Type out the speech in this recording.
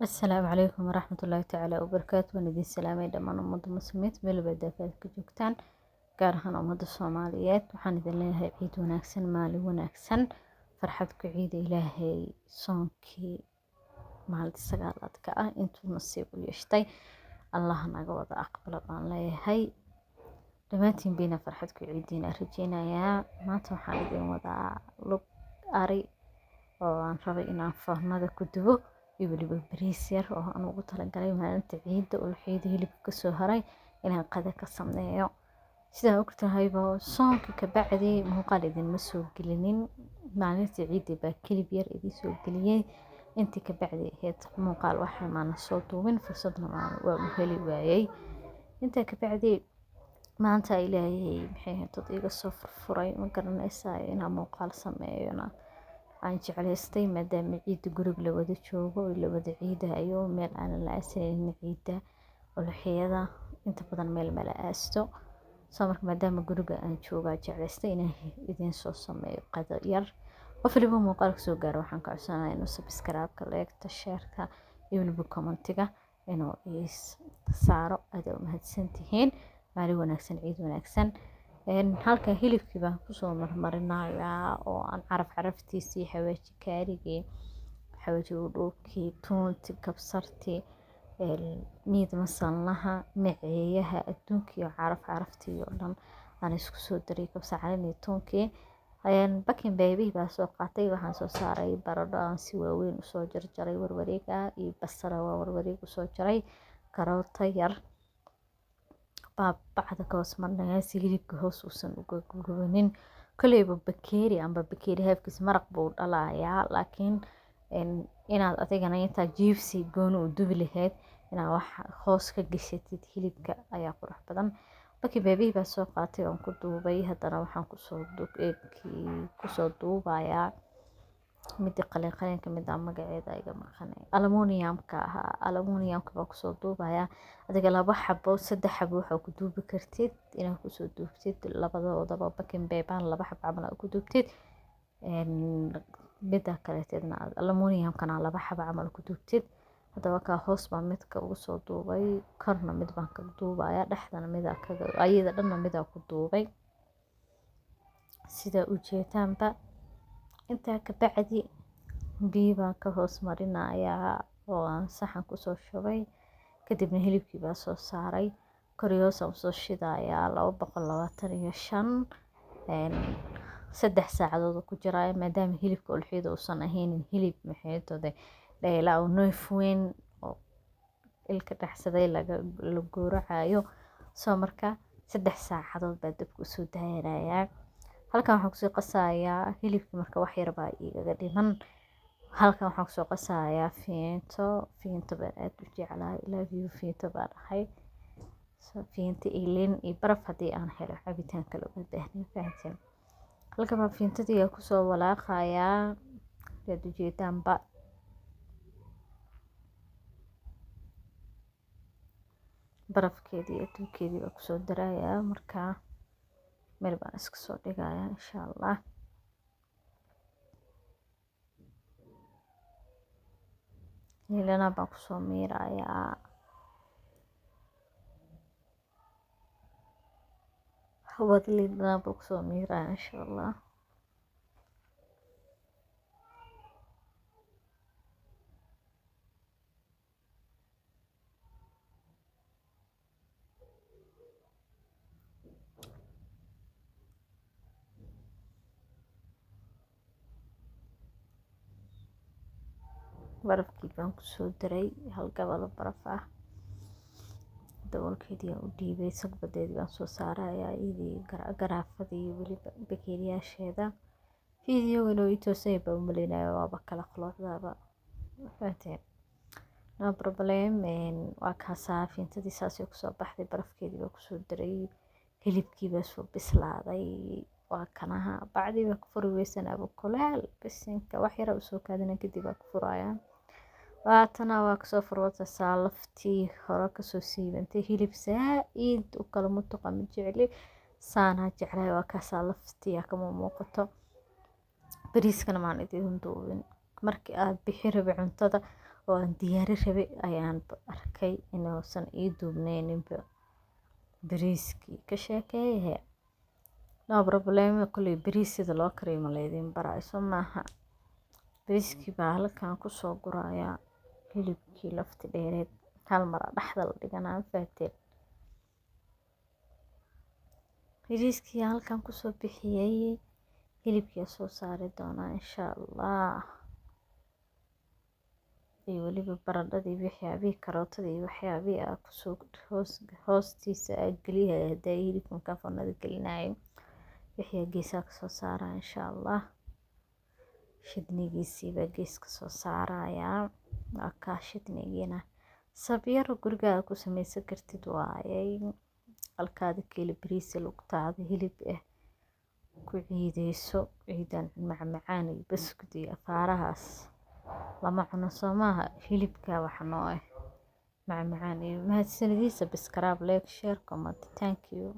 Asalaamu calaykum waraxmatullaahi tacaala wabarakaatu. Waan idin salaamay dhammaan ummadda muslimiinta meel walba aad ka joogtaan, gaar ahaan ummadda Soomaaliyeed. Waxaan idin leeyahay ciid wanaagsan, maalin wanaagsan, farxad ku ciida Ilaahay soonkii maalinta sagaalaadka ah intuu nasiib u yeeshtay. Allah naga wada aqbalo baan leeyahay. Dhammaantiin bayna farxad ku ciidiina rajeynayaa. Maanta waxaan idin wadaa lug ari oo aan rabay inaan foornada ku dubo iyo waliba bariis yar oo aan ugu talagalay maalinta ciida oo ciida hilibka ka soo haray inaan qada ka sameeyo. Sidaa ogtahayba soonka ka bacdi muuqaal idin ma soo gelinin. Maalinta ciida baa kilib yar idin soo geliyay. Intii ka bacdi heed muuqaal waxay maana soo duubin fursadna waa u heli waayay. Inta ka bacdi maanta Ilaahay maxay dad iga soo furfuray ma garanaysaa inaan muuqaal sameeyona. Aan jeclaystay maadaama ciida guriga la wada joogo la wada ciidayo meel aan la aasanin ciida ulxiyada inta badan meel mala aasto samarka maadaama guriga aan joogaa jeclaystay inaan idin soo sameeyo qada yar qof waliba muuqaalka soo gaaro waxaan ka codsanayaa inuu subscribe-ka like-ta share-ka iyo waliba comment-ga inuu is saaro aad u mahadsantihiin maalin wanaagsan ciid wanaagsan halka hilibkii baan ku soo marmarinayaa oo aan caraftiisii xawaaji kaarigi xawaaji udhoobkii toonti kabsarti miid masalnaha maceeyaha adduunka iyo caraftii oo dhan aan isku soo daray kabsar caleen iyo toonkii bakin baby baa soo qaatay waxaan soo saaray baradho aan si waaweyn u soo jarjaray warwareega iyo basal waa warwareeg u soo jaray karoota yar bacda ka hoos marnaa si hilibka hoos uusan uga gubanin koleyba bakeeri amba bakeeri habkiis maraq buu dhalayaa laakiin inaad adigana inta jiifsi gooni u dubi lahayd inaad wax hoos ka gashatid hilibka ayaa qurux badan baki baby baa soo qaatay oo ku duubay haddana waxaan ku soo duubayaa mid qalin mid magaceeda iga maqanay aluminum-ka baa ku soo duubayaa adiga laba xabo saddex xabo waxa ku duubi kartid inaad ku soo duubtid labadoodaba bakin beebaan laba xabo camal ku duubtid mid kaleetna aluminum-kana laba xabo camal ku duubtid hadaba ka hoos baa midka ugu soo duubay korna mid baan ka duubayaa dhexdana mid ayada dhanna mid ku duubay sida u jeetaanba inta ka bacdi biyo ka hoos marinayaa oo aan saxan ku soo shubay kadibna hilibkii baa soo saaray koriyoosa soo shidayaa 225 saddex saacadood ku jiraa maadaama hilibka ulxiyada uusan ahayn hilib maxeetode dheela oo neef weyn oo ilka dhaxsaday laga gowracayo soo marka 3 saacadood baa dabka u soo daayanayaa halkan waxaan ku soo qasayaa hilibka marka wax yar baa iiga dhiman halkan waxaan ku soo qasayaa fiinto baan aad u jeclahay love you fiinto baan ahay fiinto ilin iyo baraf hadii aan helo cabitaan kale u baahnay fahanteen halkan baan fiintadii ku soo walaaqayaa dad ujeedaanba barafkeedii adduunkeedii baa ku soo darayaa markaa meel baan iska soo dhigayaa insha Allah ilana baan ku soo miirayaa hawad ilana baan ku soo miirayaa insha Allah barafkii baan ku soo daray hal gabal baraf ah daboolkeedii u dhiibay sagbadeedii baan soo saarayaa idii garaafadii waliba bakeeriyaasheeda fiidiyowga oo itoosay baa u maleynayaa waaba kala qoloocdaaba fahanteen no problem waa ka saafiintadii saasay ku soo baxday barafkeedii baa ku soo daray hilibkii baa soo bislaaday waa kanaha bacdi baa ku furi weysanaaba kulaal bisinka wax yar u soo kaadina kadib baa ku furayaa waatana waa ka soo furwata saalaftii hore ka soo siibantay hilib saaid u kala mutuqa ma jecli saana jeclay waa ka saalaftii kama muuqato bariiskana maan idin duubin markii aad bixi rabi cuntada oo aan diyaari rabay ayaan arkay inuusan ii duubnayninba bariiskii ka sheekeeyay no problem kuley bariis sida loo kariyo ma leedin barayso maaha bariiskii baa halkaan kusoo gurayaa hilibkii lafti dheereed hal mar dhaxda la dhiganaa faatee bariiskii halkaan kusoo bixiyay hilibkii soo saari doonaa insha Allah iyo waliba baradhadii waxyaabihii karootadii waxyaabihii aan kusoo hoostiisa geliyahay haday hilibkan ka foornada gelinayo wixii geesaa ka soo saaraa insha Allah shidnigiisii baa geeska soo saarayaa waa kaa shidnigiina sabyaro guriga ku samaysan kartid waayay halkaada kiilo bariis lugtaada hilib ku ciideyso ciidan macmacaan iyo baskud iyo afaarahaas lama cuno Soomaha hilibka wax noo macmacaan iyo mahadsanid subscribe like share comment thank you